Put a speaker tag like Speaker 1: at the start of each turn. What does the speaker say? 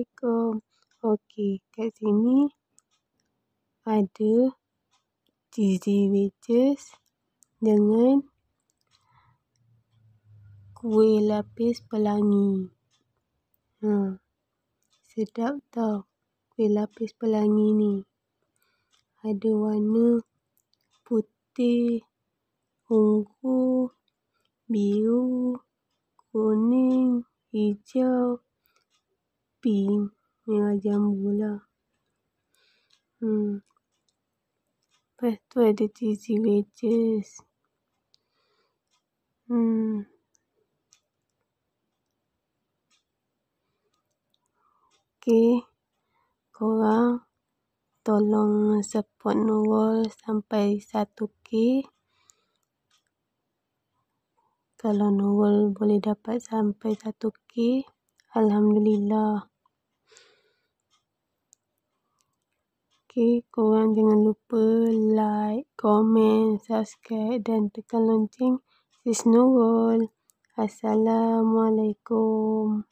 Speaker 1: Assalamualaikum. Okey, kat sini ada cheesy wedges dengan kuih lapis pelangi. Sedap tau kuih lapis pelangi ni. Ada warna putih, ungu, biru, kuning, hijau, pink, merah jambu lah. Lepas tu ada cheesy wedges. Okey, korang tolong support Nurul sampai 1K. Kalau Nurul boleh dapat sampai 1K, Alhamdulillah. Okey, korang jangan lupa like, komen, subscribe dan tekan lonceng. Sis Nurul. Assalamualaikum.